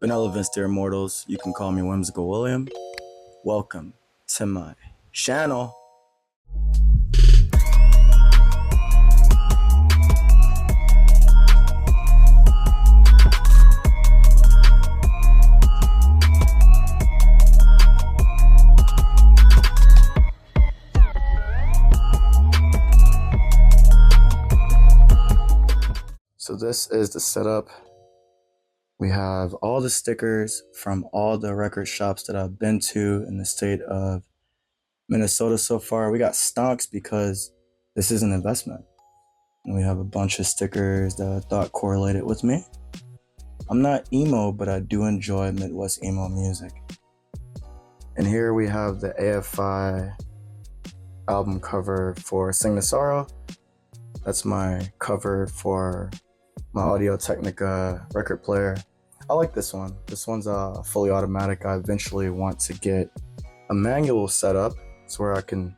Benevolence, dear mortals. You can call me Whimsical William. Welcome to my channel. So this is the setup. We have all the stickers from all the record shops that I've been to in the state of Minnesota so far. We got stonks because this is an investment. And we have a bunch of stickers that I thought correlated with me. I'm not emo, but I do enjoy Midwest emo music. And here we have the AFI album cover for Sing the Sorrow. That's my cover for my Audio Technica record player. I like this one. This one's fully automatic. I eventually want to get a manual setup. It's where I can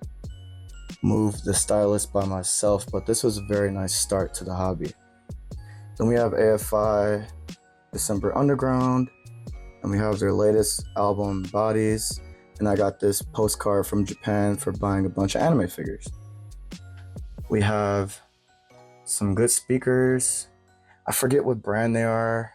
move the stylus by myself, but this was a very nice start to the hobby. Then we have AFI December Underground, and we have their latest album, Bodies, and I got this postcard from Japan for buying a bunch of anime figures. We have some good speakers. I forget what brand they are,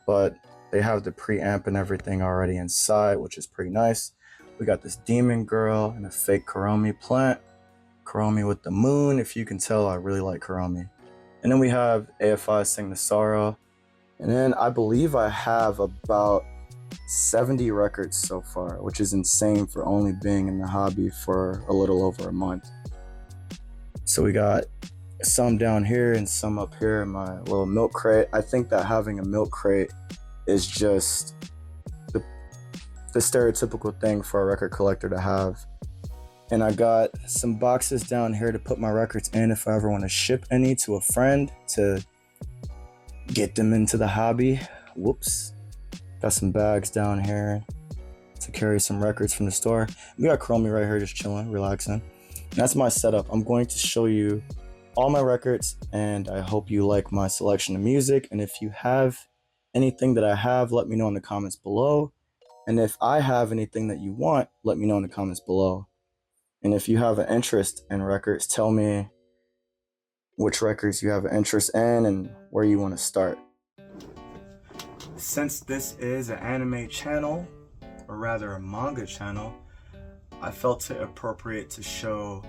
but they have the preamp and everything already inside, which is pretty nice. We got this Demon Girl and a fake Kuromi plant. Kuromi with the moon. If you can tell, I really like Kuromi. And then we have AFI Sing the Sorrow. And then I believe I have about 70 records so far, which is insane for only being in the hobby for a little over a month. So we got some down here and some up here in my little milk crate. I think that having a milk crate is just the stereotypical thing for a record collector to have. And I got some boxes down here to put my records in if I ever want to ship any to a friend to get them into the hobby. Whoops. Got some bags down here to carry some records from the store. We got Kuromi right here just chilling, relaxing. And that's my setup. I'm going to show you all my records, and I hope you like my selection of music. And if you have anything that I have, let me know in the comments below. And if I have anything that you want, let me know in the comments below. And if you have an interest in records, tell me which records you have an interest in and where you want to start. Since this is an anime channel, or rather a manga channel, I felt it appropriate to show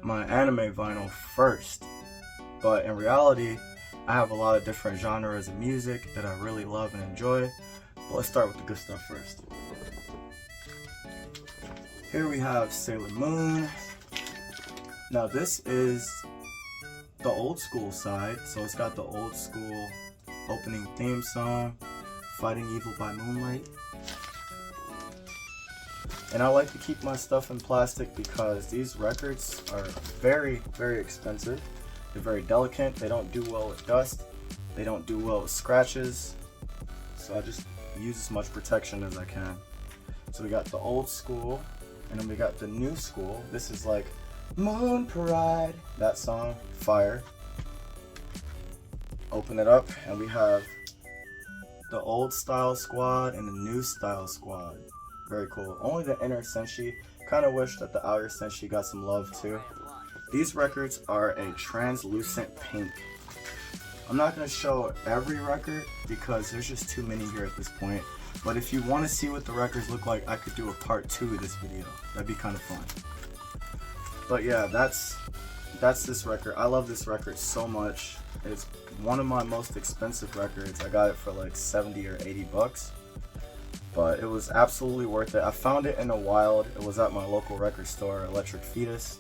my anime vinyl first. But in reality, I have a lot of different genres of music that I really love and enjoy. But let's start with the good stuff first. Here we have Sailor Moon. Now this is the old school side, so it's got the old school opening theme song, Fighting Evil by Moonlight. And I like to keep my stuff in plastic because these records are very, very expensive. They're very delicate. They don't do well with dust. They don't do well with scratches. So I just use as much protection as I can. So we got the old school, and then we got the new school. This is like Moon Parade, that song, fire. Open it up, and we have the old style squad and the new style squad. Very cool. Only the inner Senshi. Kind of wish that the outer Senshi got some love too. These records are a translucent pink. I'm not going to show every record because there's just too many here at this point. But if you want to see what the records look like, I could do a part 2 of this video. That'd be kind of fun. But yeah, that's this record. I love this record so much. It's one of my most expensive records. I got it for like 70 or 80 bucks. But it was absolutely worth it. I found it in the wild. It was at my local record store, Electric Fetus.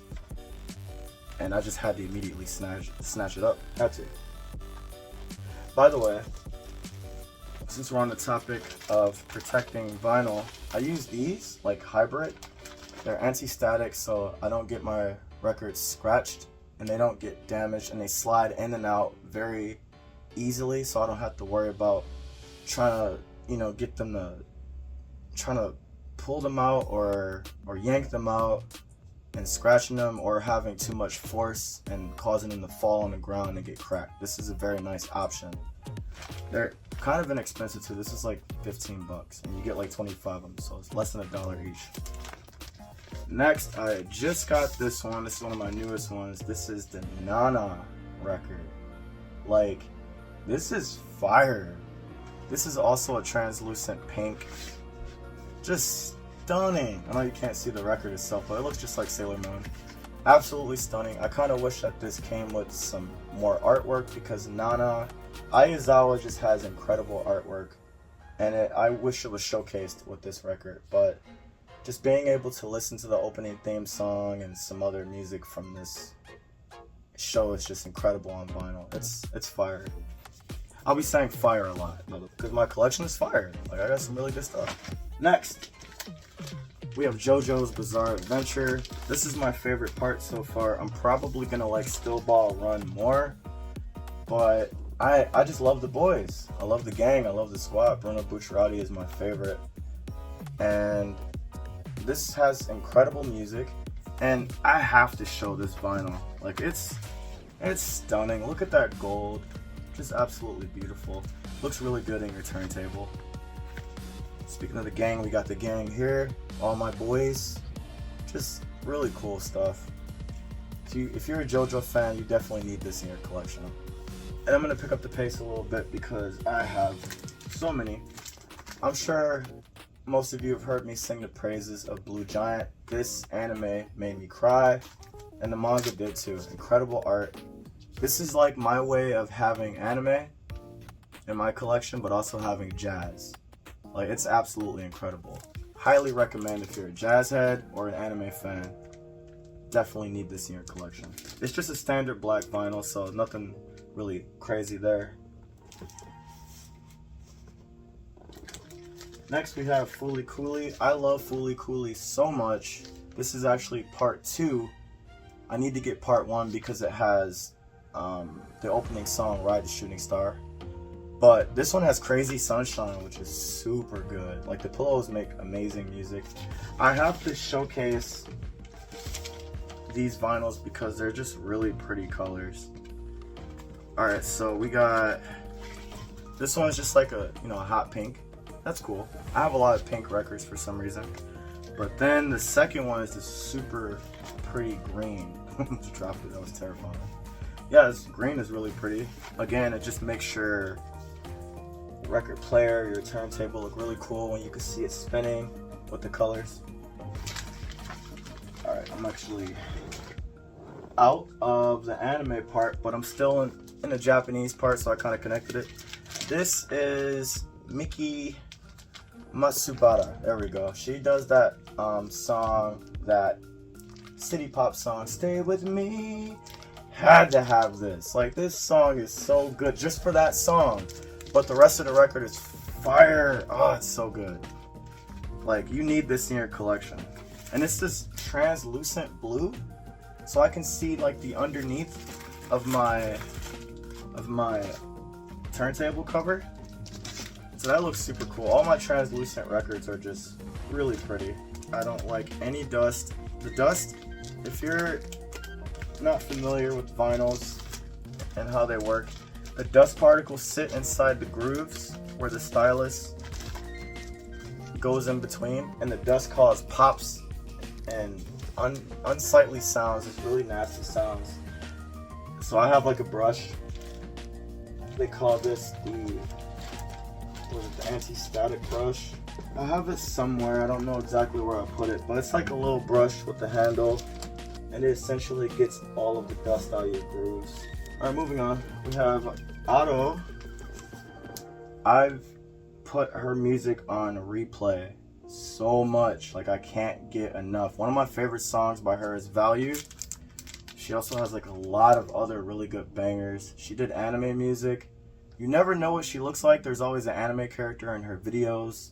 And I just had to immediately snatch it up. Had to. By the way, since we're on the topic of protecting vinyl, I use these, like hybrid. They're anti-static, so I don't get my records scratched and they don't get damaged, and they slide in and out very easily, so I don't have to worry about trying to, get them trying to pull them out or yank them out. and scratching them or having too much force and causing them to fall on the ground and get cracked. This is a very nice option. They're kind of inexpensive too. This is like 15 bucks and you get like 25 of them, so it's less than $1 each. Next, I just got this one. This is one of my newest ones. This is the Nana record. Like, this is fire. This is also a translucent pink. Just stunning. I know you can't see the record itself, but it looks just like Sailor Moon. Absolutely stunning. I kind of wish that this came with some more artwork because Nana Aizawa just has incredible artwork, and I wish it was showcased with this record. But just being able to listen to the opening theme song and some other music from this show is just incredible on vinyl. It's fire. I'll be saying fire a lot because my collection is fire. Like, I got some really good stuff. Next, we have JoJo's Bizarre Adventure. This is my favorite part so far. I'm probably gonna like Still Ball Run more, but I just love the boys. I love the gang. I love the squad. Bruno Bucciarati is my favorite, and this has incredible music. And I have to show this vinyl. Like, it's stunning. Look at that gold. Just absolutely beautiful. Looks really good in your turntable. Speaking of the gang, we got the gang here. All my boys. Just really cool stuff. If you're a JoJo fan, you definitely need this in your collection. And I'm going to pick up the pace a little bit because I have so many. I'm sure most of you have heard me sing the praises of Blue Giant. This anime made me cry, and the manga did too. Incredible art. This is like my way of having anime in my collection, but also having jazz. Like, it's absolutely incredible. Highly recommend if you're a jazz head or an anime fan. Definitely need this in your collection. It's just a standard black vinyl, so nothing really crazy there. Next, we have Fooly Cooly. I love Fooly Cooly so much. This is actually part 2. I need to get part 1 because it has the opening song, Ride the Shooting Star. But this one has Crazy Sunshine, which is super good. Like, the Pillows make amazing music. I have to showcase these vinyls because they're just really pretty colors. Alright, so we got, this one's just like a hot pink. That's cool. I have a lot of pink records for some reason. But then the second one is this super pretty green. Just dropped it, that was terrifying. Yeah, this green is really pretty. Again, it just makes your record player, your turntable look really cool when you can see it spinning with the colors. Alright, I'm actually out of the anime part, but I'm still in the Japanese part, so I kind of connected it. This is Miki Matsubara. There we go. She does that song, that city pop song, Stay With Me. Had to have this. Like, this song is so good just for that song. But the rest of the record is fire. Oh, it's so good. Like, you need this in your collection. And it's this translucent blue, so I can see like the underneath of my turntable cover. So that looks super cool. All my translucent records are just really pretty. I don't like any dust. The dust, if you're not familiar with vinyls and how they work, the dust particles sit inside the grooves where the stylus goes in between, and the dust causes pops and unsightly sounds. It's really nasty sounds. So I have like a brush. They call this the anti-static brush. I have it somewhere. I don't know exactly where I put it, but it's like a little brush with the handle, and it essentially gets all of the dust out of your grooves. Alright, moving on. We have Otto. I've put her music on replay so much. Like, I can't get enough. One of my favorite songs by her is Value. She also has like a lot of other really good bangers. She did anime music. You never know what she looks like. There's always an anime character in her videos,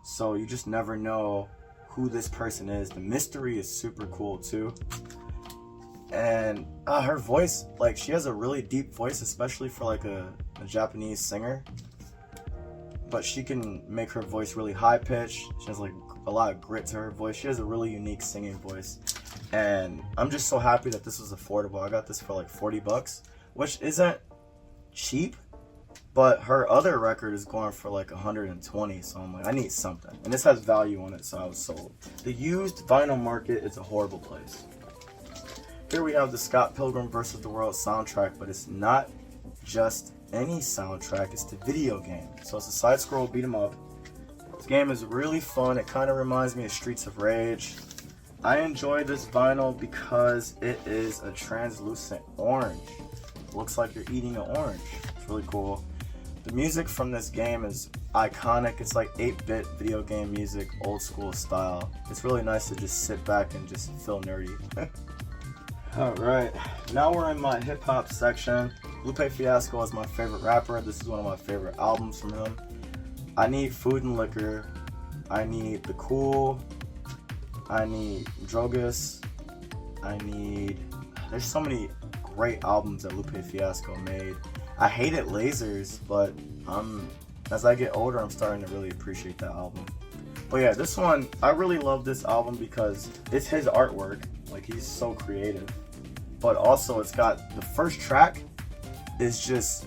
so you just never know who this person is. The mystery is super cool too. And her voice, like, she has a really deep voice, especially for like a Japanese singer. But she can make her voice really high pitched. She has like a lot of grit to her voice. She has a really unique singing voice. And I'm just so happy that this was affordable. I got this for like 40 bucks, which isn't cheap, but her other record is going for like 120. So I'm like, I need something. And this has value on it, so I was sold. The used vinyl market is a horrible place. Here we have the Scott Pilgrim vs. the World soundtrack, but it's not just any soundtrack, it's the video game. So it's a side-scroll beat 'em up. This game is really fun. It kind of reminds me of Streets of Rage. I enjoy this vinyl because it is a translucent orange. It looks like you're eating an orange. It's really cool. The music from this game is iconic. It's like 8-bit video game music, old school style. It's really nice to just sit back and just feel nerdy. Alright, now we're in my hip hop section. Lupe Fiasco is my favorite rapper. This is one of my favorite albums from him. I need Food and Liquor. I need The Cool. I need Drogas. There's so many great albums that Lupe Fiasco made. I hated Lasers, but as I get older, I'm starting to really appreciate that album. But yeah, this one, I really love this album because it's his artwork. Like, he's so creative. But also, it's got the first track is just,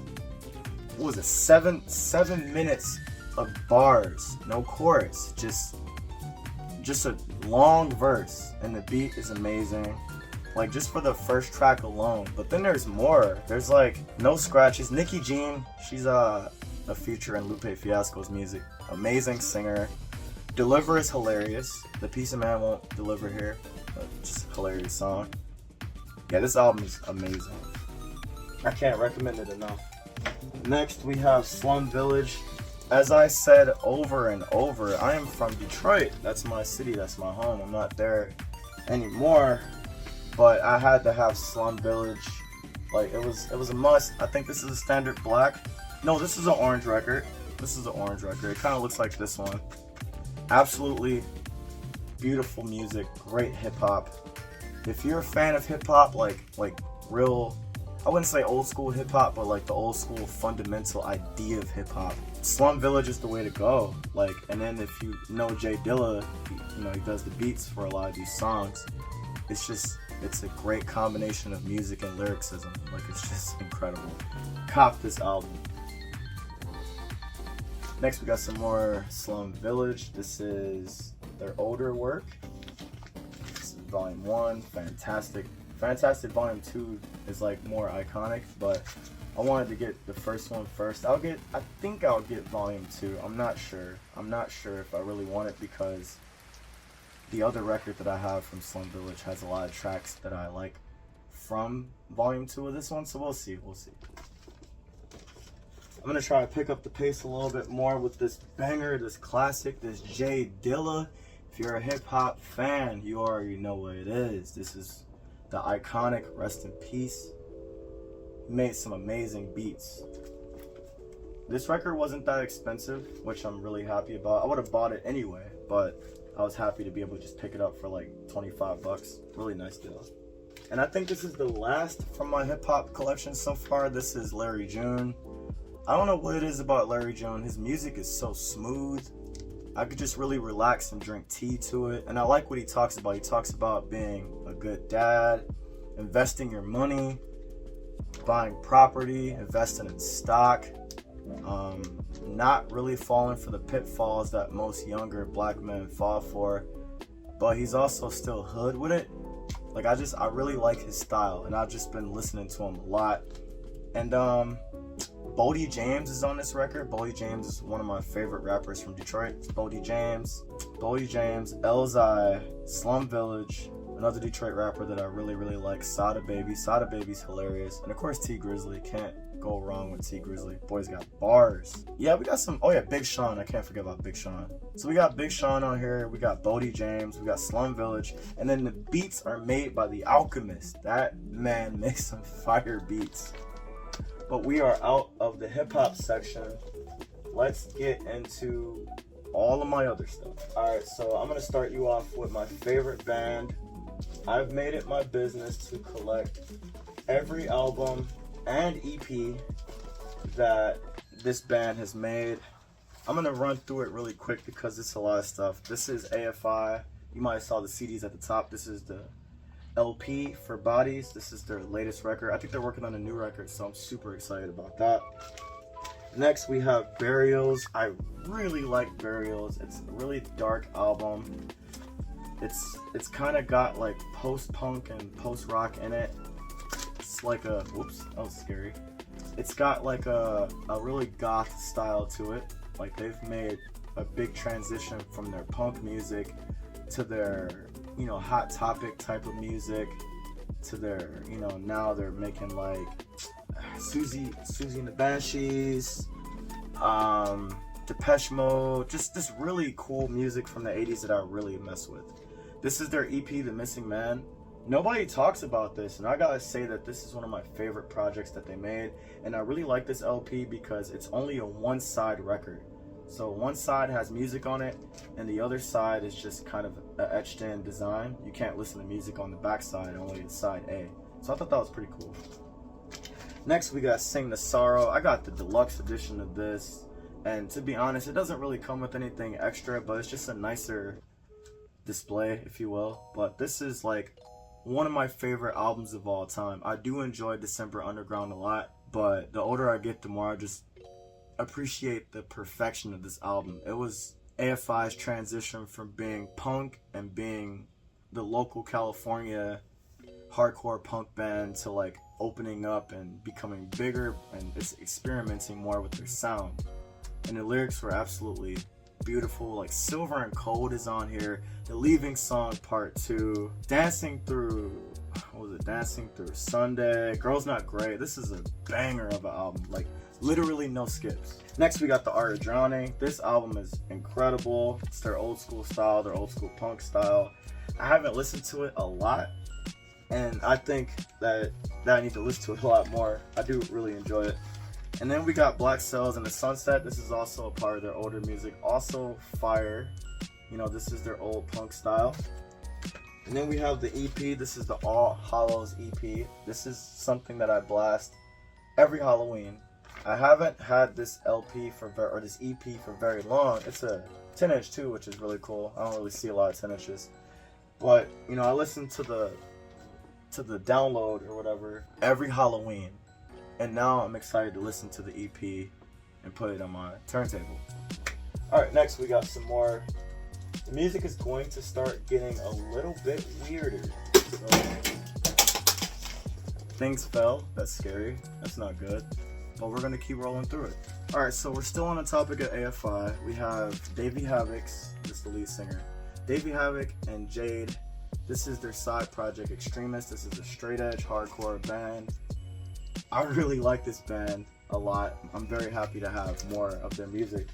what was it, seven minutes of bars, no chorus, just a long verse, and the beat is amazing. Like, just for the first track alone. But then there's more. There's like no scratches. Nicki Jean, she's a feature in Lupe Fiasco's music. Amazing singer. Deliver is hilarious. The Piece of Man won't deliver here, but just a hilarious song. Yeah, this album is amazing. I can't recommend it enough. Next, we have Slum Village. As I said over and over, I am from Detroit. That's my city, that's my home. I'm not there anymore, but I had to have Slum Village. Like, it was a must. I think this is a standard black. No, this is an orange record. This is an orange record. It kind of looks like this one. Absolutely beautiful music, great hip hop. If you're a fan of hip hop, like real, I wouldn't say old school hip hop, but like the old school fundamental idea of hip hop, Slum Village is the way to go. Like, and then if you know Jay Dilla, he does the beats for a lot of these songs. It's a great combination of music and lyricism. Like, it's just incredible. Cop this album. Next, we got some more Slum Village. This is their older work. This is Volume 1, fantastic. Fantastic Volume 2 is like more iconic, but I wanted to get the first one first. I think I'll get Volume 2. I'm not sure. I'm not sure if I really want it because the other record that I have from Slum Village has a lot of tracks that I like from Volume 2 of this one, so we'll see. I'm going to try to pick up the pace a little bit more with this banger, this classic, this Jay Dilla. If you're a hip-hop fan, you already know what it is. This is the iconic Rest in Peace. He made some amazing beats. This record wasn't that expensive, which I'm really happy about. I would have bought it anyway, but I was happy to be able to just pick it up for like 25 bucks. Really nice deal. And I think this is the last from my hip-hop collection so far. This is Larry June. I don't know what it is about Larry June. His music is so smooth. I could just really relax and drink tea to it. And I like what he talks about. He talks about being a good dad, investing your money, buying property, investing in stock, not really falling for the pitfalls that most younger black men fall for. But he's also still hood with it. Like, I really like his style, and I've just been listening to him a lot. And Boldy James is on this record. Boldy James is one of my favorite rappers from Detroit. It's Boldy James, Elzhi, Slum Village, another Detroit rapper that I really, really like, Sada Baby. Sada Baby's hilarious. And of course, T Grizzly. Can't go wrong with T Grizzly. Boy's got bars. Yeah, we got some, Big Sean. I can't forget about Big Sean. So we got Big Sean on here. We got Boldy James. We got Slum Village. And then the beats are made by The Alchemist. That man makes some fire beats. But we are out of the hip-hop section. Let's get into all of my other stuff. Alright, so I'm going to start you off with my favorite band. I've made it my business to collect every album and EP that this band has made. I'm going to run through it really quick because it's a lot of stuff. This is AFI. You might have saw the CDs at the top. This is the LP for Bodies. This is their latest record. I think they're working on a new record, so I'm super excited about that. Next we have Burials. I really like Burials. It's a really dark album. It's kind of got like post-punk and post-rock in it. It's like a, whoops, that was scary. It's got like a really goth style to it. Like they've made a big transition from their punk music to their, you know, Hot Topic type of music to their, you know, now they're making like Susie and the Banshees, Depeche Mode, just this really cool music from the 80s that I really mess with. This is their EP, The Missing Man. Nobody talks about this, and I gotta say that this is one of my favorite projects that they made, and I really like this LP because it's only a one-side record. So one side has music on it, and the other side is just kind of an etched-in design. You can't listen to music on the back side, only side A. So I thought that was pretty cool. Next, we got Sing the Sorrow. I got the deluxe edition of this, and to be honest, it doesn't really come with anything extra, but it's just a nicer display, if you will. But this is like one of my favorite albums of all time. I do enjoy December Underground a lot, but the older I get, the more I just appreciate the perfection of this album. It was AFI's transition from being punk and being the local California hardcore punk band to like opening up and becoming bigger and just experimenting more with their sound. And the lyrics were absolutely beautiful. Like Silver and Cold is on here, the Leaving Song Part 2, Dancing Through Sunday, Girls Not Great. This is a banger of an album, like literally no skips. Next we got The Art of Drowning. This album is incredible. It's their old school style, their old school punk style. I haven't listened to it a lot, and I think that I need to listen to it a lot more. I do really enjoy it. And then we got Black Cells and the Sunset. This is also a part of their older music, also fire. You know, this is their old punk style. And then we have the EP. This is the All Hallows EP. This is something that I blast every Halloween. I haven't had this LP or this EP for very long. It's a 10-inch too, which is really cool. I don't really see a lot of 10 inches. But, you know, I listen to the download or whatever every Halloween. And now I'm excited to listen to the EP and put it on my turntable. Alright, next we got some more. The music is going to start getting a little bit weirder. So, things fell. That's scary. That's not good. But we're going to keep rolling through it. Alright, so we're still on the topic of AFI. We have Davey Havok's, this is the lead singer. Davey Havok and Jade. This is their side project, Extremist. This is a straight edge hardcore band. I really like this band a lot. I'm very happy to have more of their music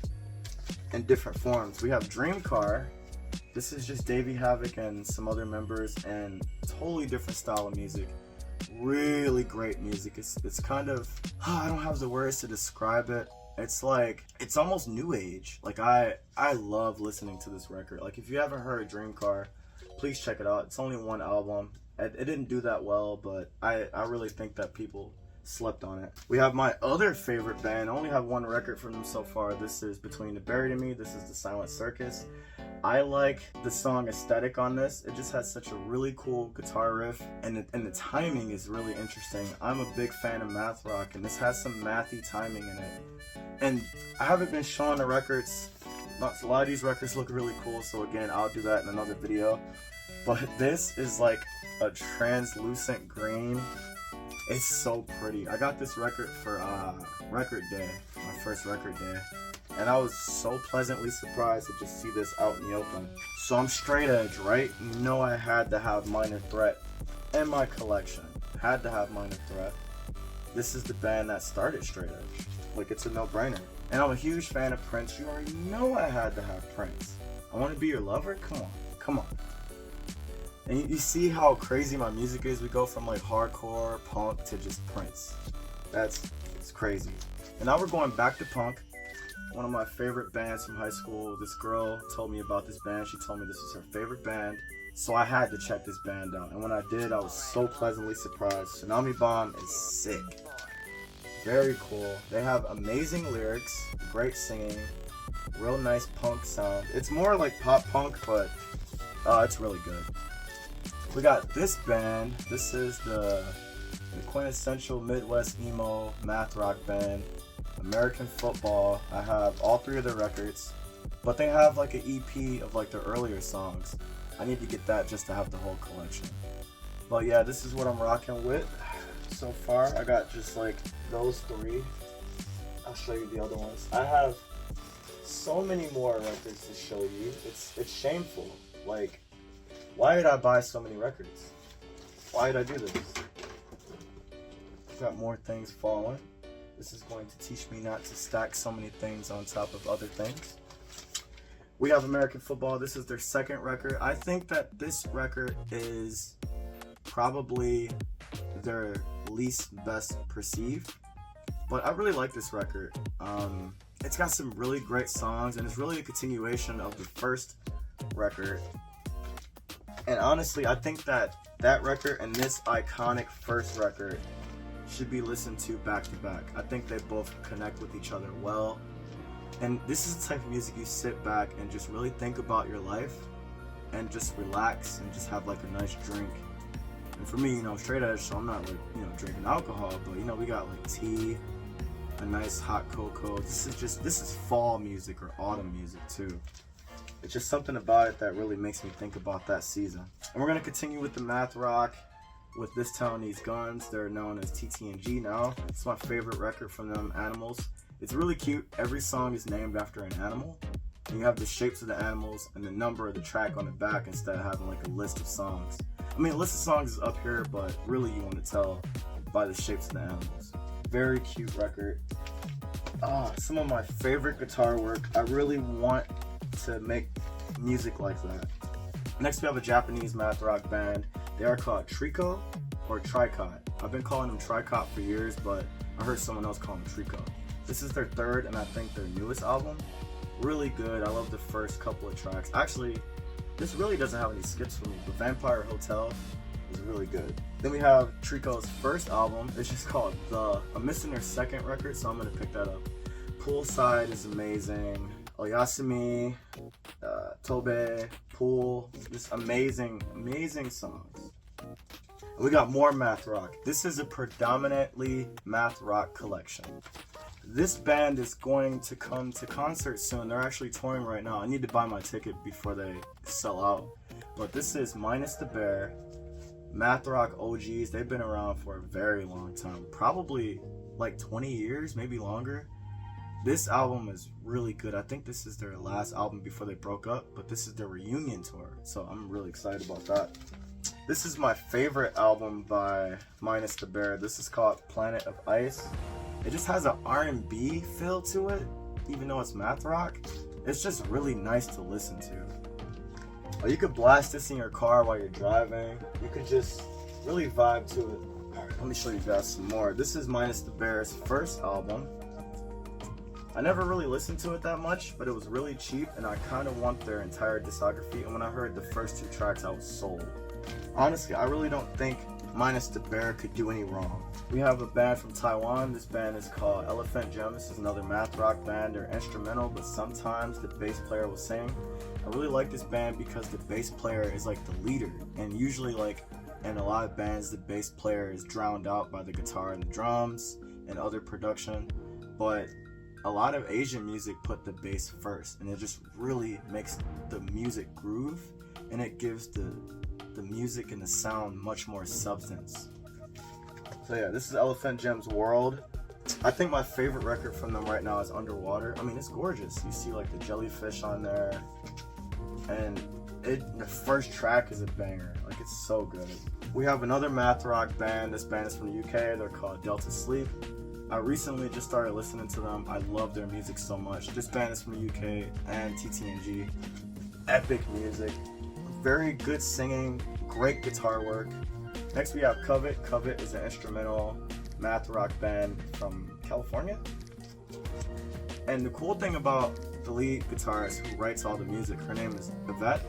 in different forms. We have Dream Car. This is just Davey Havok and some other members, and totally different style of music. Really great music. It's kind of, I don't have the words to describe it. It's like, it's almost new age. Like I love listening to this record. Like if you haven't heard Dream Car, please check it out. It's only one album. It didn't do that well, but I really think that people slept on it. We have my other favorite band. I only have one record from them so far. This is Between the Buried and Me. This is The Silent Circus. I like the song Aesthetic on this. It just has such a really cool guitar riff, and the timing is really interesting. I'm a big fan of math rock, and this has some mathy timing in it. And I haven't been showing the records. A lot of these records look really cool, so again, I'll do that in another video. But this is like a translucent green. It's so pretty. I got this record for record day, my first record day, and I was so pleasantly surprised to just see this out in the open. So I'm straight edge, right? You know I had to have Minor Threat in my collection. Had to have Minor Threat. This is the band that started straight edge. Like, it's a no-brainer. And I'm a huge fan of Prince. You already know I had to have Prince. I Want to Be Your Lover? Come on, come on. And you see how crazy my music is. We go from like hardcore, punk to just Prince. It's crazy. And now we're going back to punk. One of my favorite bands from high school. This girl told me about this band. She told me this was her favorite band. So I had to check this band out. And when I did, I was so pleasantly surprised. Tsunami Bomb is sick. Very cool. They have amazing lyrics, great singing, real nice punk sound. It's more like pop punk, but it's really good. We got this band. This is the quintessential Midwest emo math rock band, American Football. I have all 3 of their records, but they have like an EP of like their earlier songs. I need to get that just to have the whole collection. But yeah, this is what I'm rocking with so far. I got just like those 3. I'll show you the other ones. I have so many more records to show you. It's shameful. Like, why did I buy so many records? Why did I do this? Got more things falling. This is going to teach me not to stack so many things on top of other things. We have American Football. This is their 2nd record. I think that this record is probably their least best perceived, but I really like this record. It's got some really great songs, and it's really a continuation of the first record. And honestly, I think that record and this iconic first record should be listened to back to back. I think they both connect with each other well. And this is the type of music you sit back and just really think about your life and just relax and just have like a nice drink. And for me, I'm straight edge, so I'm not like, drinking alcohol, but we got like tea, a nice hot cocoa. This is fall music or autumn music too. It's just something about it that really makes me think about that season. And we're gonna continue with the math rock with This Town Needs Guns. They're known as TTNG now. It's my favorite record from them, Animals. It's really cute. Every song is named after an animal. And you have the shapes of the animals and the number of the track on the back instead of having like a list of songs. I mean, a list of songs is up here, but really you want to tell by the shapes of the animals. Very cute record. Some of my favorite guitar work. I really want to make music like that. Next we have a Japanese math rock band. They are called Trico or Tricot. I've been calling them Tricot for years, but I heard someone else call them Trico. This is their 3rd and I think their newest album. Really good. I love the first couple of tracks. Actually, this really doesn't have any skips for me, but Vampire Hotel is really good. Then we have Trico's first album. It's just called The. I'm missing their 2nd record, so I'm gonna pick that up. Poolside is amazing. Oyasumi, Tobe, Pool, just amazing songs. And we got more math rock. This is a predominantly math rock collection. This band is going to come to concert soon. They're actually touring right now. I need to buy my ticket before they sell out. But this is Minus the Bear, math rock OGs. They've been around for a very long time, probably like 20 years, maybe longer. This album is really good. I think this is their last album before they broke up, but this is their reunion tour, so I'm really excited about that. This is my favorite album by Minus the Bear. This is called Planet of Ice. It just has an R&B feel to it, even though it's math rock. It's just really nice to listen to. You could blast this in your car while you're driving. You could just really vibe to it. Alright, let me show you guys some more. This is Minus the Bear's first album. I never really listened to it that much, but it was really cheap and I kind of want their entire discography, and when I heard the first 2 tracks I was sold. Honestly, I really don't think Minus the Bear could do any wrong. We have a band from Taiwan. This band is called Elephant Gem. This is another math rock band. They're instrumental, but sometimes the bass player will sing. I really like this band because the bass player is like the leader, and usually like in a lot of bands the bass player is drowned out by the guitar and the drums and other production, but a lot of Asian music put the bass first, and it just really makes the music groove, and it gives the music and the sound much more substance. So yeah, this is Elephant Gem's World. I think my favorite record from them right now is Underwater. I mean, it's gorgeous. You see like the jellyfish on there, and the first track is a banger. Like, it's so good. We have another math rock band. This band is from the UK. They're called Delta Sleep. I recently just started listening to them. I love their music so much. This band is from the UK and TTNG. Epic music, very good singing, great guitar work. Next we have Covet. Covet is an instrumental math rock band from California. And the cool thing about the lead guitarist who writes all the music, her name is Yvette.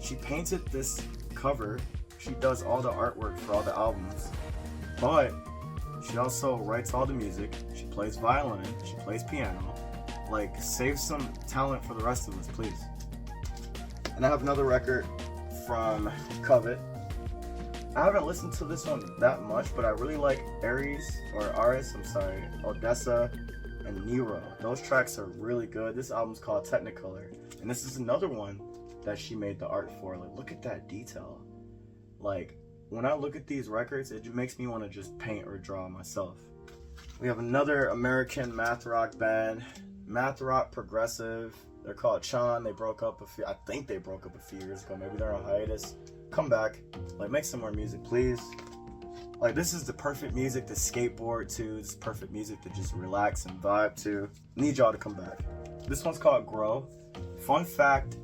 She painted this cover. She does all the artwork for all the albums, but she also writes all the music. She plays violin, she plays piano. Like, save some talent for the rest of us, please. And I have another record from Covet. I haven't listened to this one that much, but I really like Odessa, and Nero. Those tracks are really good. This album's called Technicolor, and this is another one that she made the art for. Like, look at that detail. Like, when I look at these records, it just makes me want to just paint or draw myself. We have another American math rock band, math rock progressive. They're called Chan. They broke up I think they broke up a few years ago. Maybe they're on hiatus. Come back. Like, make some more music, please. Like, this is the perfect music to skateboard to. This is perfect music to just relax and vibe to. Need y'all to come back. This one's called Grow. Fun fact,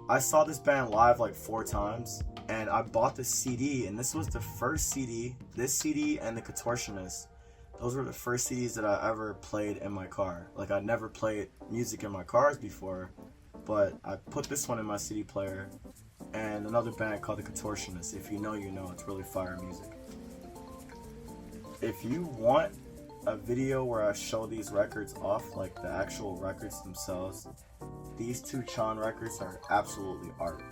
I saw this band live like 4 times, and I bought the CD, and this was the first CD. This CD and The Contortionist. Those were the first CDs that I ever played in my car. Like, I never played music in my cars before, but I put this one in my CD player, and another band called The Contortionist. If you know, you know. It's really fire music. If you want a video where I show these records off, like the actual records themselves, these 2 Chan records are absolutely art.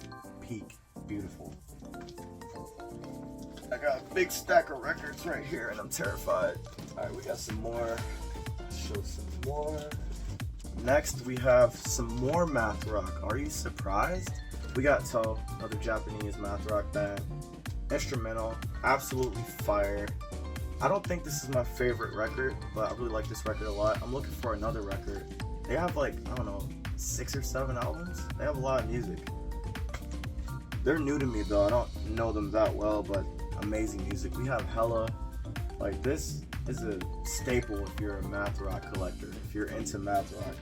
Peak. Beautiful. I got a big stack of records right here, and I'm terrified. Alright, we got some more. Let's show some more. Next, we have some more math rock. Are you surprised? We got Toe, another Japanese math rock band. Instrumental, absolutely fire. I don't think this is my favorite record, but I really like this record a lot. I'm looking for another record. They have like, I don't know, 6 or 7 albums. They have a lot of music. They're new to me though. I don't know them that well, but amazing music. We have Hella. Like, this is a staple if you're a math rock collector, if you're into math rock.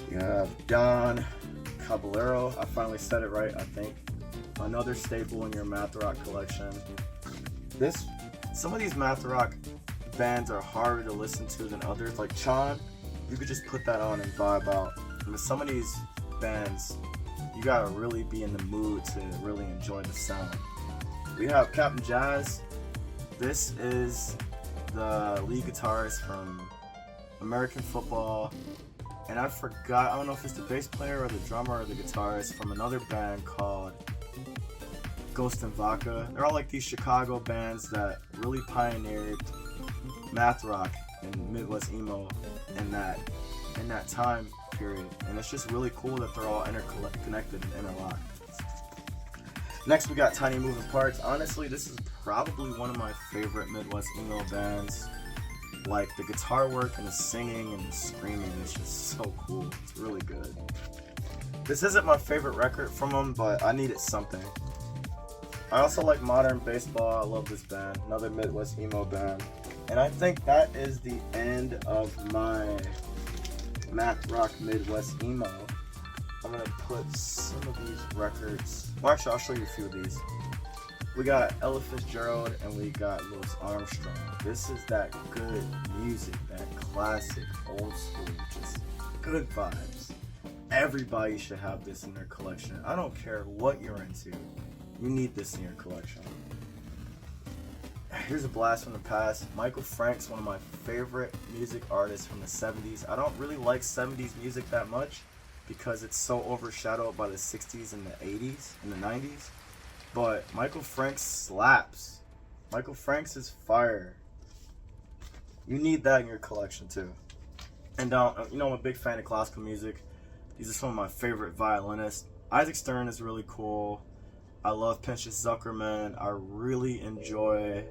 You have Don Caballero. I finally said it right, I think. Another staple in your math rock collection. Some of these math rock bands are harder to listen to than others. Like Chan, you could just put that on and vibe out. And with some of these bands, you gotta really be in the mood to really enjoy the sound. We have Captain Jazz. This is the lead guitarist from American Football. And I forgot, I don't know if it's the bass player or the drummer or the guitarist from another band called Ghost and Vodka. They're all like these Chicago bands that really pioneered math rock and Midwest emo in that time period. And it's just really cool that they're all interconnected and interlocked. Next, we got Tiny Moving Parts. Honestly, this is probably one of my favorite Midwest emo bands. Like, the guitar work and the singing and the screaming is just so cool. It's really good. This isn't my favorite record from them, but I needed something. I also like Modern Baseball. I love this band. Another Midwest emo band. And I think that is the end of my math rock Midwest emo. I'm gonna put some of these records. Well, actually, I'll show you a few of these. We got Ella Fitzgerald and we got Louis Armstrong. This is that good music, that classic, old school, just good vibes. Everybody should have this in their collection. I don't care what you're into. You need this in your collection. Here's a blast from the past. Michael Frank's one of my favorite music artists from the 70s. I don't really like 70s music that much because it's so overshadowed by the 60s and the 80s and the 90s. But Michael Franks slaps. Michael Franks is fire. You need that in your collection too. And you know, I'm a big fan of classical music. These are some of my favorite violinists. Isaac Stern is really cool. I love Pinchas Zuckerman. I really enjoy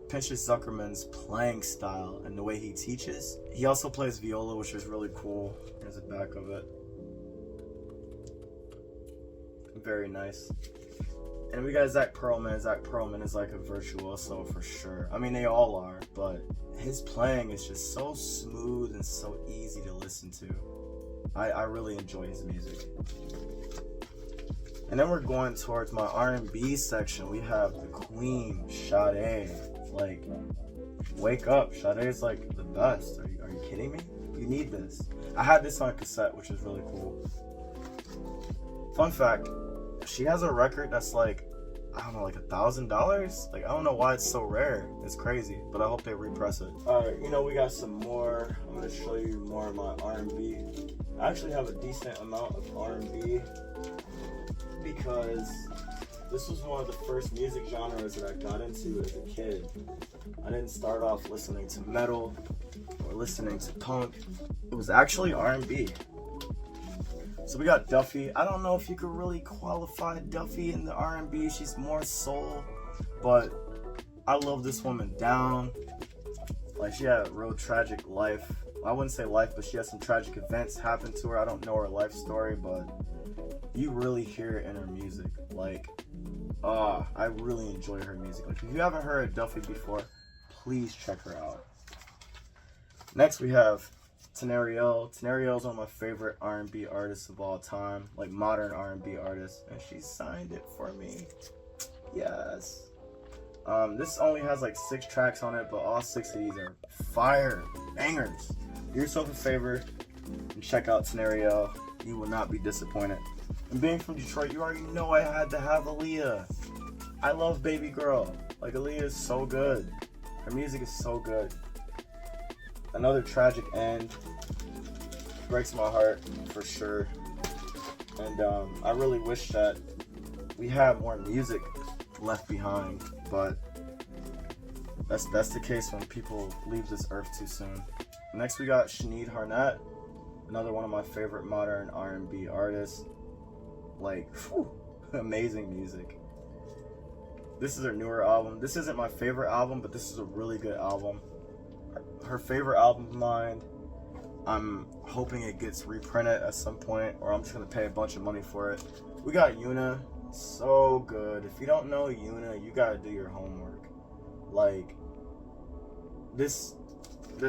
Pinchas Zuckerman's playing style and the way he teaches. He also plays viola, which is really cool. Here's the back of it. Very nice. And we got Zach Perlman. Zach Perlman is like a virtuoso for sure. I mean, they all are, but his playing is just so smooth and so easy to listen to. I really enjoy his music. And then we're going towards my R&B section. We have the Queen, Sade. Like, wake up. Sade is like the best. Are you kidding me? You need this. I had this on cassette, which is really cool. Fun fact, she has a record that's like, I don't know, like $1,000. Like, I don't know why it's so rare. It's crazy, but I hope they repress it. All right, you know, we got some more. I'm gonna show you more of my R&B I actually have a decent amount of R&B because this was one of the first music genres that I got into as a kid. I didn't start off listening to metal or listening to punk. It was actually R&B. So we got Duffy. I don't know if you could really qualify Duffy in the R&B. She's more soul, but I love this woman down. Like, she had a real tragic life. I wouldn't say life, but she had some tragic events happen to her. I don't know her life story, but you really hear it in her music. Like, I really enjoy her music. Like, if you haven't heard of Duffy before, please check her out. Next, we have Tenariel. Tenariel is one of my favorite R&B artists of all time, like modern R&B artists, and she signed it for me. Yes. This only has like 6 tracks on it, but all 6 of these are fire bangers. Do yourself a favor and check out Tenariel. You will not be disappointed. And being from Detroit, you already know I had to have Aaliyah. I love Baby Girl. Like, Aaliyah is so good. Her music is so good. Another tragic end. Breaks my heart for sure. And I really wish that we had more music left behind, but that's the case when people leave this earth too soon. Next we got Sinead Harnett, another one of my favorite modern R&B artists. Like, amazing music. This is her newer album. This isn't my favorite album, but this is a really good album. Her favorite album of mine. I'm hoping it gets reprinted at some point, or I'm just gonna pay a bunch of money for it. We got Yuna. So good. If you don't know Yuna, you gotta do your homework. Like, this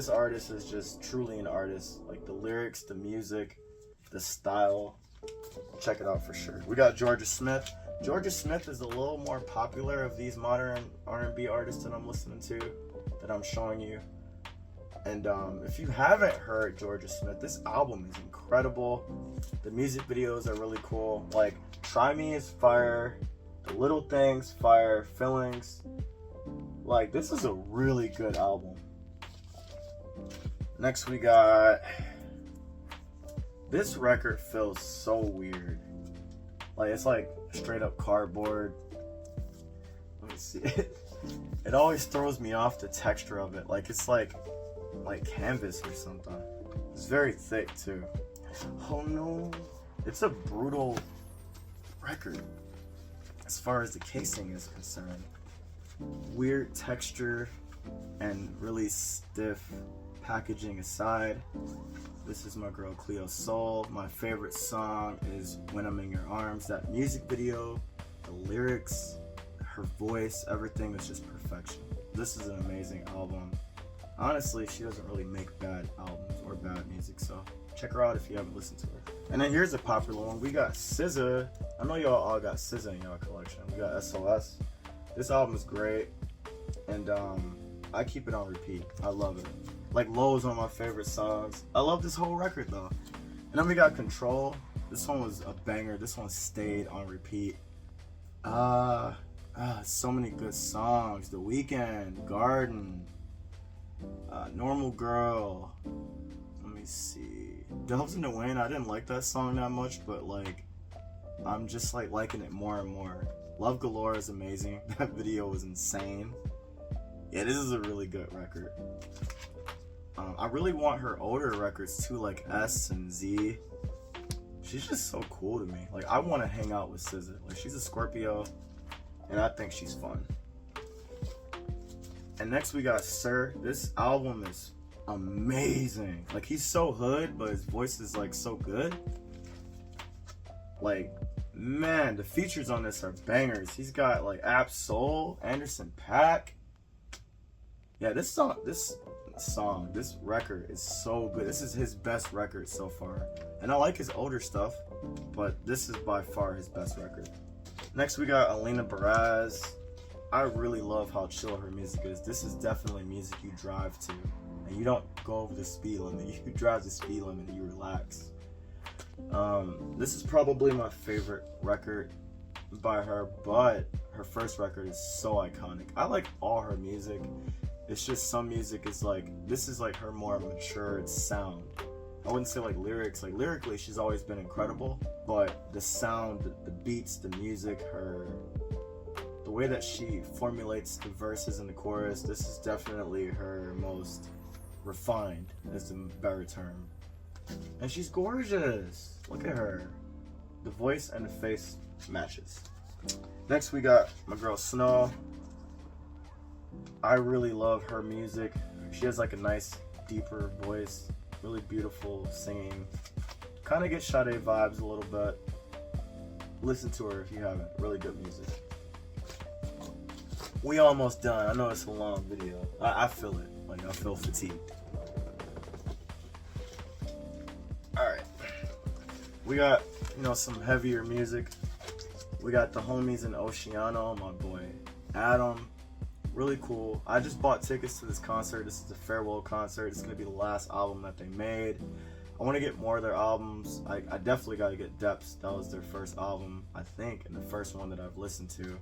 artist is just truly an artist. Like, the lyrics, the music, the style. Check it out for sure. We got Georgia Smith. Georgia Smith is a little more popular of these modern R&B artists that I'm listening to, that I'm showing you. And if you haven't heard Georgia Smith, this album is incredible. The music videos are really cool. Like, Try Me is fire. The Little Things, fire. Feelings. Like, this is a really good album. Next we got... This record feels so weird. Like, it's like straight up cardboard. Let me see. It always throws me off, the texture of it. Like, it's like canvas or something. It's very thick too. Oh no. It's a brutal record as far as the casing is concerned. Weird texture and really stiff packaging aside. This is my girl Cleo Sol. My favorite song is When I'm in Your Arms. That music video, the lyrics, her voice, everything is just perfection. This is an amazing album. Honestly, she doesn't really make bad albums or bad music, so check her out if you haven't listened to her. And then here's a popular one. We got SZA. I know y'all all got SZA in y'all collection. We got SOS. This album is great, and I keep it on repeat. I love it. Like, Low is one of my favorite songs. I love this whole record though. And then we got Control. This one was a banger. This one stayed on repeat. So many good songs. The Weeknd, Garden, Normal Girl. Let me see. Delves in the Wind. I didn't like that song that much, but like, I'm just like liking it more and more. Love Galore is amazing. That video was insane. Yeah, this is a really good record. I really want her older records too, like S and Z. She's just so cool to me. Like, I want to hang out with SZA. Like, she's a Scorpio, and I think she's fun. And next we got Sir. This album is amazing. Like, he's so hood, but his voice is like so good. Like, man, the features on this are bangers. He's got like Ab-Soul, Anderson .Paak. Yeah, this record is so good. This is his best record so far. And I like his older stuff, but this is by far his best record. Next we got Alina Baraz. I really love how chill her music is. This is definitely music you drive to, and you don't go over the speed limit. You drive the speed limit and you relax. This is probably my favorite record by her, but her first record is so iconic. I like all her music. It's just some music is like, this is like her more matured sound. I wouldn't say like lyrics. Like lyrically, she's always been incredible, but the sound, the beats, the music, the way that she formulates the verses and the chorus, this is definitely her most refined, is the better term. And she's gorgeous. Look at her. The voice and the face matches. Next we got my girl Snow. I really love her music. She has like a nice deeper voice, really beautiful singing. Kind of gets Sade vibes a little bit. Listen to her if you haven't. Really good music. We almost done. I know it's a long video. I feel it. Like I feel fatigued. Alright. We got, some heavier music. We got the homies in Oceano, my boy Adam. Really cool. I just bought tickets to this concert. This is the farewell concert. It's gonna be the last album that they made. I want to get more of their albums. I definitely got to get Depths. That was their first album, I think, and the first one that I've listened to.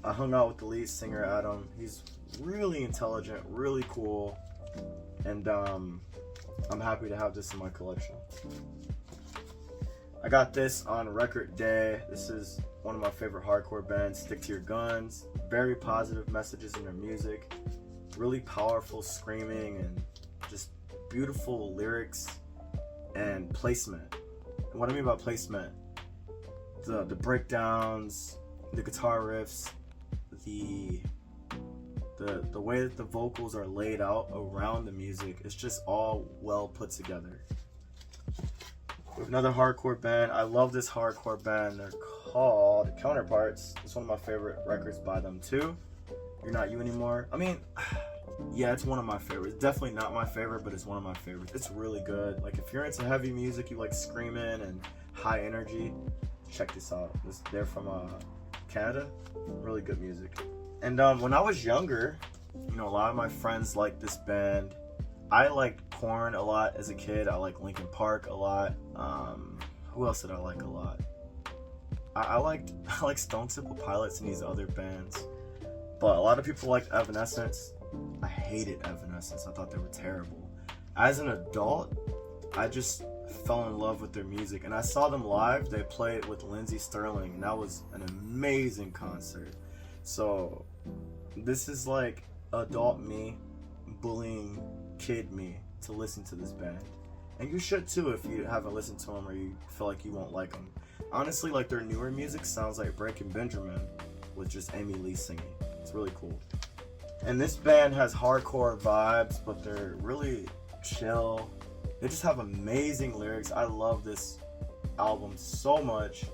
I hung out with the lead singer, Adam. He's really intelligent, really cool, and I'm happy to have this in my collection. I got this on Record Day. This is one of my favorite hardcore bands, Stick to Your Guns. Very positive messages in their music. Really powerful screaming and just beautiful lyrics and placement. And what I mean by placement, the breakdowns, the guitar riffs, the way that the vocals are laid out around the music, it's just all well put together. We have another hardcore band. I love this hardcore band. They're called Counterparts. It's one of my favorite records by them too. You're Not You Anymore. I mean, yeah, it's one of my favorites. Definitely not my favorite, but it's one of my favorites. It's really good. Like if you're into heavy music, you like screaming and high energy, check this out. They're from Canada. Really good music. And when I was younger, a lot of my friends liked this band. I liked Korn a lot as a kid. I liked Linkin Park a lot. Who else did I like a lot? I liked Stone Temple Pilots and these other bands. But a lot of people liked Evanescence. I hated Evanescence. I thought they were terrible. As an adult, I just fell in love with their music. And I saw them live. They played with Lindsey Sterling, and that was an amazing concert. So this is like adult me bullying kid me to listen to this band. And you should too if you haven't listened to them or you feel like you won't like them. Honestly, like their newer music sounds like Breaking Benjamin with just Amy Lee singing. It's really cool. And this band has hardcore vibes, but they're really chill. They just have amazing lyrics. I love this album so much.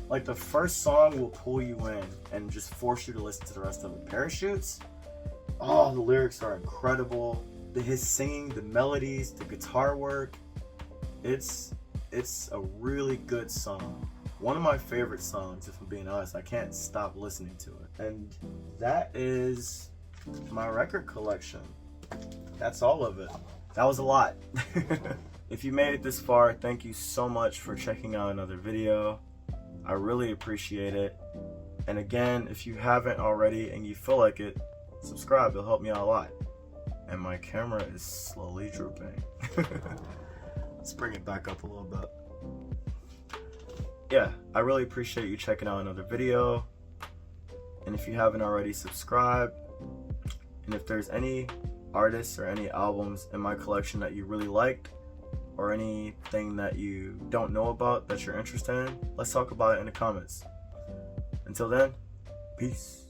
Like the first song will pull you in and just force you to listen to the rest of it. Parachutes, oh, the lyrics are incredible. His singing, the melodies, the guitar work, it's a really good song. One of my favorite songs, if I'm being honest. I can't stop listening to it. And that is my record collection. That's all of it. That was a lot. If you made it this far, thank you so much for checking out another video. I really appreciate it. And again, if you haven't already and you feel like it, subscribe. It'll help me out a lot. And my camera is slowly drooping. Let's bring it back up a little bit. Yeah, I really appreciate you checking out another video. And if you haven't already, subscribe. And if there's any artists or any albums in my collection that you really liked, or anything that you don't know about that you're interested in, let's talk about it in the comments. Until then, peace.